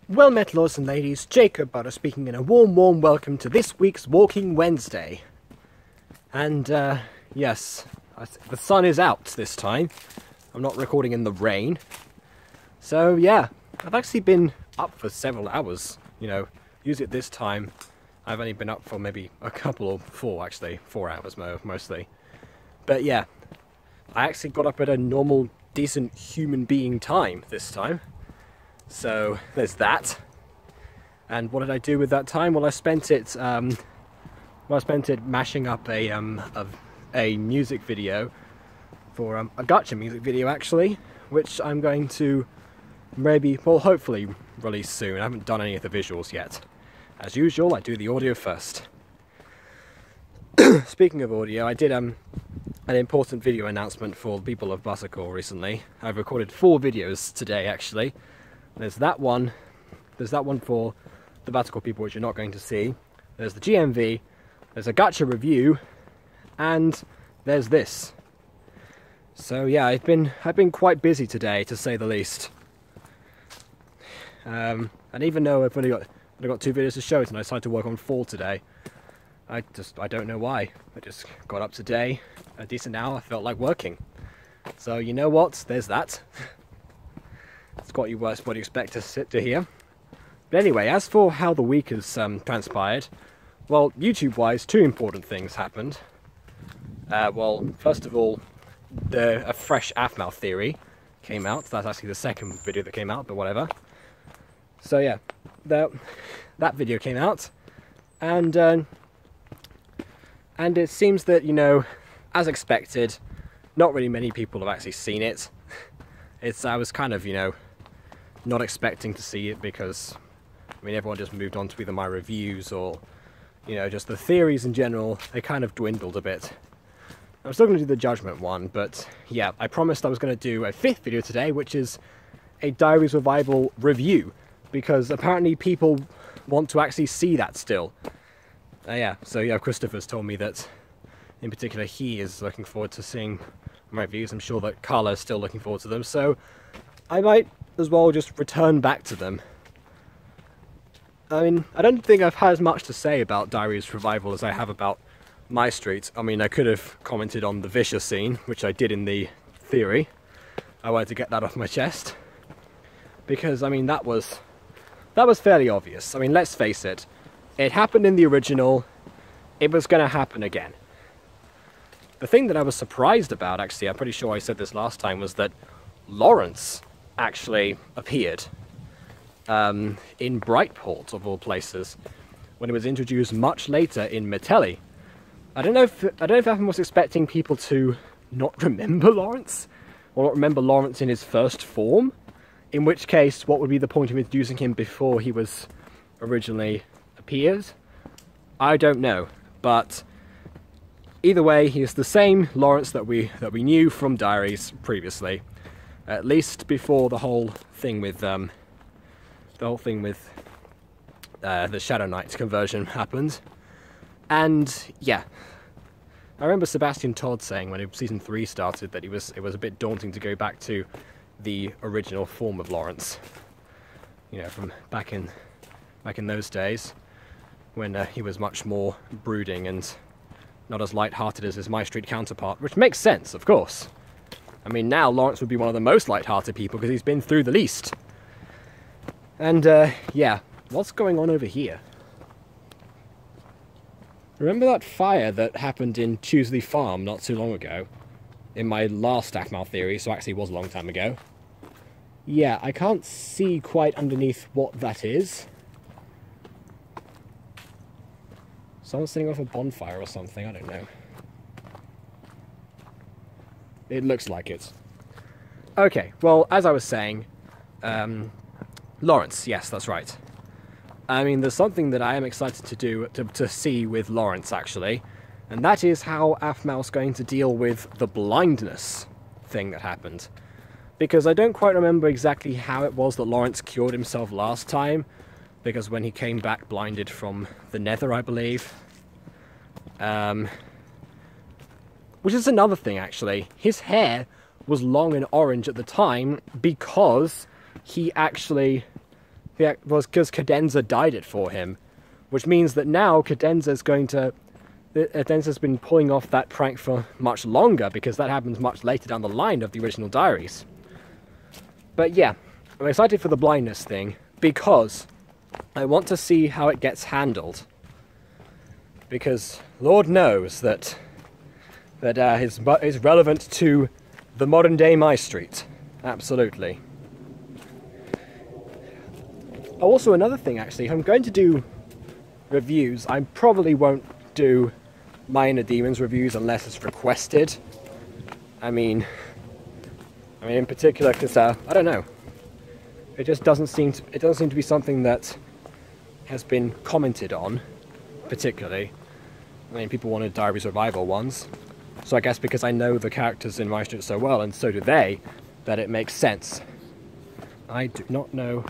Well met, lords and ladies, Jacob Butter speaking, and a warm welcome to this week's Walking Wednesday. And, yes, the sun is out this time. I'm not recording in the rain. So, yeah, I've actually been up for several hours, usually at this time. I've only been up for maybe a couple or 4 hours mostly. But yeah, I actually got up at a normal, decent human being time this time. So there's that. And what did I do with that time? Well, I spent it mashing up a music video for a gacha music video actually, which I'm going to hopefully release soon. I haven't done any of the visuals yet. As usual, I do the audio first. Speaking of audio, I did an important video announcement for the people of Buttercore recently. I've recorded 4 videos today actually. There's that one for the Buttercore people which you're not going to see. There's the GMV, there's a gacha review, and there's this. So yeah, I've been quite busy today, to say the least. And even though I've only got 2 videos to show it and I decided to work on 4 today, I don't know why. I just got up today, a decent hour, I felt like working. So you know what, there's that. It's what you expect to hear. But anyway, as for how the week has transpired, well, YouTube-wise, 2 important things happened. Well, first of all, a fresh Aphmau theory came out. That's actually the second video that came out, but whatever. So yeah, that video came out, and it seems that, as expected, not really many people have actually seen it. I was kind of, not expecting to see it because, everyone just moved on to either my reviews or, just the theories in general. They kind of dwindled a bit. I'm still going to do the Judgment one, but yeah, I promised I was going to do a 5th video today, which is a Diaries Revival review, because apparently people want to actually see that still. So yeah, Christopher's told me that, in particular, he is looking forward to seeing my reviews. I'm sure that Carla is still looking forward to them, so I might as well just return back to them. I don't think I've had as much to say about Diaries Revival as I have about My Street. I could have commented on the Vicious scene, which I did in the theory. I wanted to get that off my chest, because, that was fairly obvious. Let's face it. It happened in the original. It was going to happen again. The thing that I was surprised about, actually, I'm pretty sure I said this last time, was that Lawrence actually appeared in Brightport, of all places, when it was introduced much later in Metelli. I don't know if Aphmau was expecting people to not remember Lawrence, or not remember Lawrence in his first form, in which case, what would be the point of introducing him before he was originally appeared? I don't know, but either way, he is the same Lawrence that we knew from Diaries previously, at least before the whole thing with the Shadow Knight conversion happened. And yeah, I remember Sebastian Todd saying when season 3 started that it was a bit daunting to go back to the original form of Lawrence, from back in those days when he was much more brooding and not as light-hearted as his My Street counterpart, which makes sense, of course. Now Lawrence would be one of the most light-hearted people because he's been through the least. And yeah, what's going on over here? Remember that fire that happened in Tuesley Farm not too long ago? In my last Aphmau theory, so actually it was a long time ago. Yeah, I can't see quite underneath what that is. Someone's setting off a bonfire or something, I don't know. It looks like it. Okay, well, as I was saying, Lawrence, yes, that's right. There's something that I am excited to see with Lawrence, actually, and that is how Aphmau's going to deal with the blindness thing that happened. Because I don't quite remember exactly how it was that Lawrence cured himself last time, because when he came back blinded from the Nether, I believe. Which is another thing, actually. His hair was long and orange at the time because he actually was because Cadenza dyed it for him, which means that now Cadenza's been pulling off that prank for much longer, because that happens much later down the line of the original diaries. But yeah, I'm excited for the blindness thing, because I want to see how it gets handled. Because Lord knows that is relevant to the modern day My Street. Absolutely. Also, another thing, actually, if I'm going to do reviews, I probably won't do My Inner Demons reviews unless it's requested. I mean in particular, because I don't know, it just doesn't seem to be something that has been commented on particularly. I mean, people wanted Diaries Revival ones, so I guess because I know the characters in My Street so well, and so do they, that it makes sense. I do not know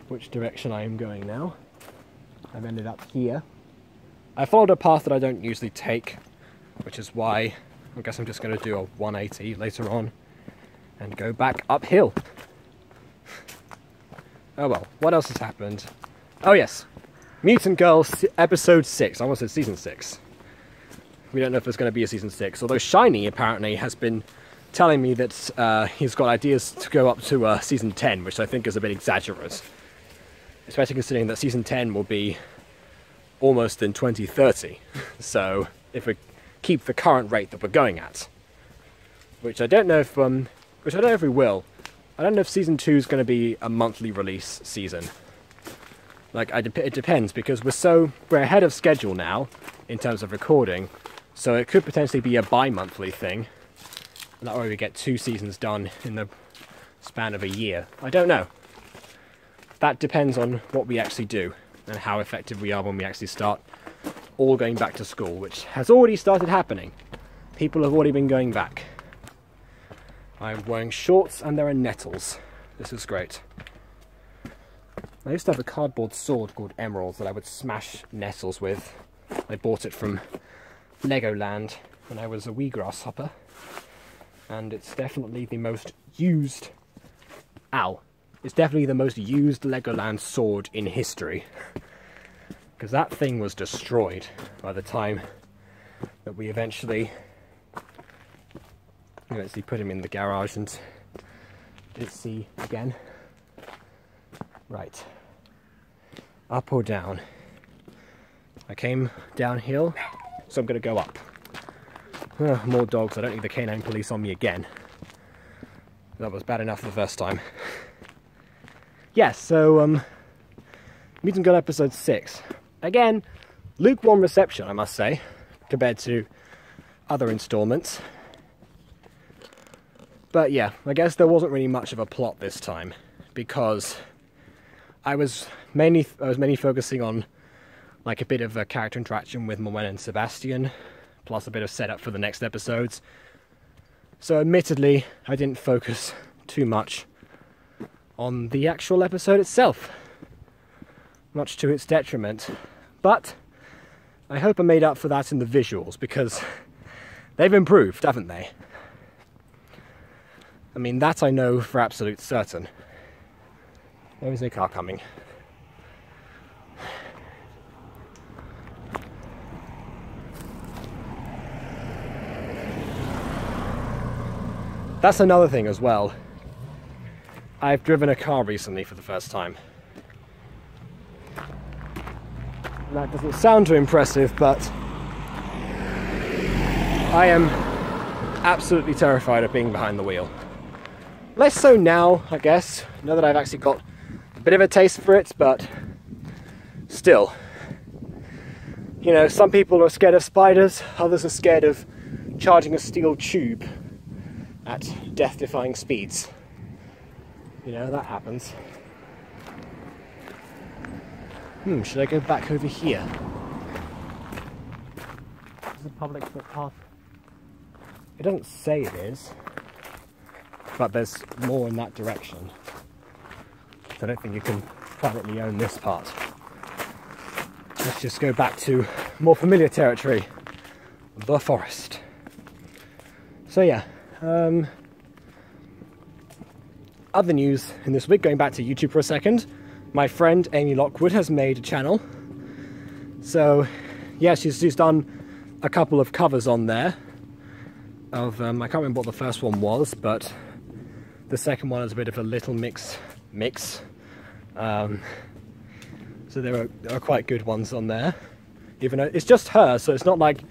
which direction I am going now. I've ended up here. I followed a path that I don't usually take, which is why I guess I'm just going to do a 180 later on and go back uphill. Oh well, what else has happened? Oh yes, Mutant Girls episode 6, I almost said season 6. We don't know if there's going to be a season 6, although Shiny apparently has been telling me that he's got ideas to go up to season 10, which I think is a bit exaggerate. Especially considering that season 10 will be almost in 2030. So, if we keep the current rate that we're going at. Which I don't know if we will. I don't know if season 2 is going to be a monthly release season. Like, it depends, because we're ahead of schedule now, in terms of recording, so it could potentially be a bi-monthly thing. And that way we get 2 seasons done in the span of a year. I don't know. That depends on what we actually do, and how effective we are when we actually start all going back to school, which has already started happening. People have already been going back. I'm wearing shorts and there are nettles. This is great. I used to have a cardboard sword called Emeralds that I would smash nettles with. I bought it from Legoland when I was a wee grasshopper. And it's definitely the most used... Ow. It's definitely the most used Legoland sword in history. Because that thing was destroyed by the time that we eventually put him in the garage and did see again. Right. Up or down? I came downhill, so I'm going to go up. More dogs. I don't need the canine police on me again. That was bad enough the first time. Yes, so, Mutant Girl episode 6. Again, lukewarm reception, I must say, compared to other installments. But yeah, I guess there wasn't really much of a plot this time, because I was mainly focusing on like a bit of a character interaction with Moen and Sebastian, plus a bit of setup for the next episodes. So admittedly, I didn't focus too much on the actual episode itself, much to its detriment. But I hope I made up for that in the visuals, because they've improved, haven't they? I mean, that I know for absolute certain. There is a car coming. That's another thing as well. I've driven a car recently for the first time. That doesn't sound too impressive, but I am absolutely terrified of being behind the wheel. Less so now, I guess, now that I've actually got a bit of a taste for it, but still. You know, some people are scared of spiders, others are scared of charging a steel tube at death-defying speeds. You know, that happens. Should I go back over here? Is a public footpath? It doesn't say it is, but there's more in that direction. So I don't think you can privately own this part. Let's just go back to more familiar territory, the forest. So yeah, other news in this week, going back to YouTube for a second, my friend Amy Lockwood has made a channel. So yeah, she's done a couple of covers on there of, I can't remember what the first one was, but the second one is a bit of a little mix. So there are quite good ones on there, even though it's just her, so it's not like,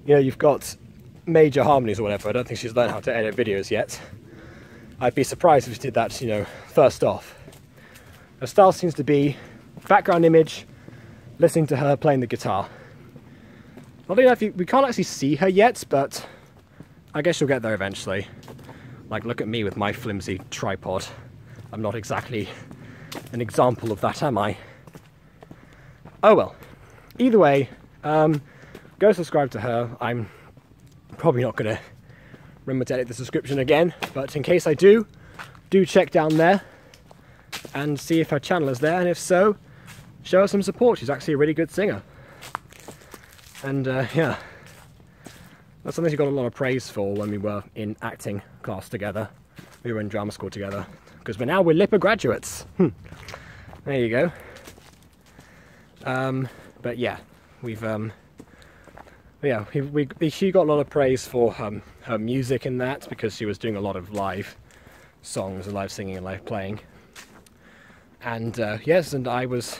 you know, you've got major harmonies or whatever. I don't think she's learned how to edit videos yet. I'd be surprised if she did that, you know, first off. Her style seems to be background image, listening to her playing the guitar. I don't know if we can't actually see her yet, but I guess you'll get there eventually. Like, look at me with my flimsy tripod. I'm not exactly an example of that, am I? Oh well. Either way, go subscribe to her. I'm probably not going to remember to edit the subscription again, but in case I do check down there and see if her channel is there, and if so, show her some support. She's actually a really good singer. And yeah, that's something she got a lot of praise for when we were in acting class together. We were in drama school together, because we're LIPA graduates. There you go. But yeah, she got a lot of praise for her music in that, because she was doing a lot of live songs and live singing and live playing. And yes, and I was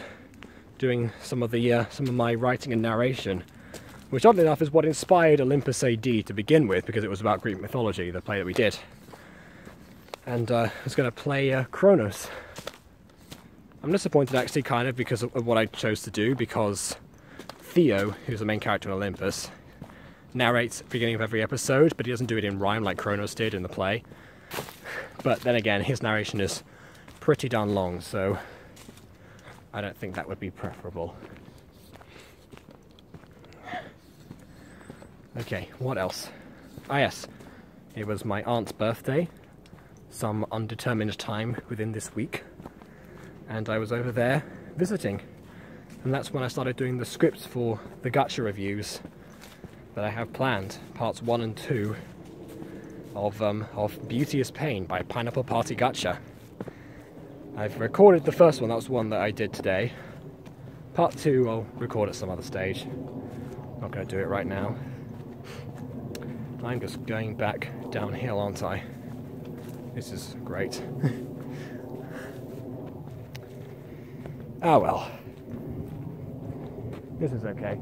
doing some of my writing and narration, which oddly enough is what inspired Olympus AD to begin with, because it was about Greek mythology, the play that we did. And I was going to play Kronos. I'm disappointed actually, kind of, because of what I chose to do, because Theo, who's the main character in Olympus, narrates at the beginning of every episode, but he doesn't do it in rhyme like Kronos did in the play. But then again, his narration is pretty darn long, so I don't think that would be preferable. Okay, what else? Ah yes, it was my aunt's birthday, some undetermined time within this week, and I was over there visiting, and that's when I started doing the scripts for the gacha reviews that I have planned, parts 1 and 2 of Beauty is Pain by Pineapple Party Gacha. I've recorded the first one, that was one that I did today. Part 2 I'll record at some other stage. Not going to do it right now. I'm just going back downhill, aren't I? This is great. Ah well. This is okay.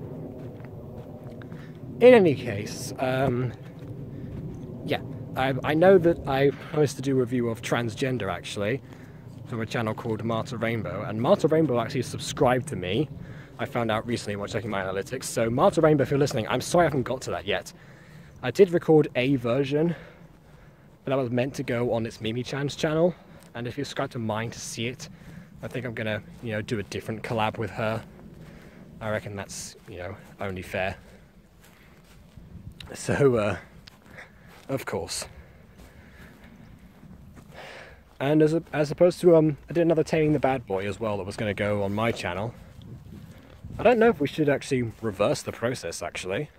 In any case, yeah, I know that I used to do a review of Transgender, actually, from a channel called Marta Rainbow, and Marta Rainbow actually subscribed to me. I found out recently while checking my analytics. So Marta Rainbow, if you're listening, I'm sorry I haven't got to that yet. I did record a version, but that was meant to go on its Mimi-chan's channel, and if you subscribe to mine to see it, I think I'm gonna, you know, do a different collab with her. I reckon that's, you know, only fair. So, of course. And as opposed to, I did another Taming the Bad Boy as well that was going to go on my channel. I don't know if we should actually reverse the process, actually.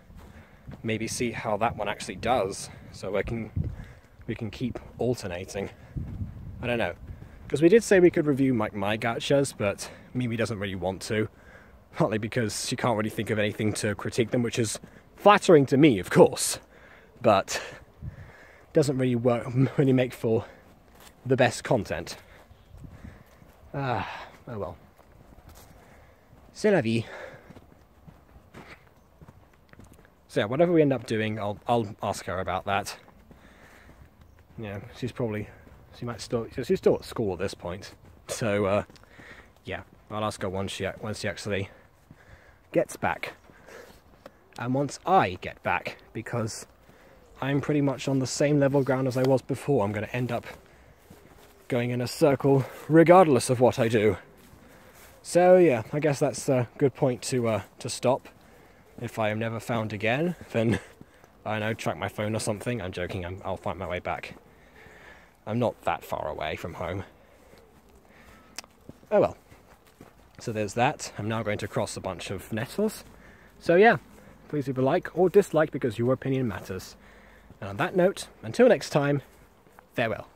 Maybe see how that one actually does, so we can keep alternating. I don't know. Because we did say we could review my gachas, but Mimi doesn't really want to. Partly because she can't really think of anything to critique them, which is flattering to me, of course. But doesn't really make for the best content. Oh well. C'est la vie. So yeah, whatever we end up doing, I'll ask her about that. Yeah, she's still at school at this point. So yeah, I'll ask her once she actually gets back. And once I get back, because I'm pretty much on the same level ground as I was before. I'm going to end up going in a circle regardless of what I do. So yeah, I guess that's a good point to stop. If I am never found again, then I don't know, track my phone or something. I'm joking, I'll find my way back. I'm not that far away from home. Oh well. So there's that. I'm now going to cross a bunch of nettles. So yeah, please leave a like or dislike, because your opinion matters. And on that note, until next time, farewell.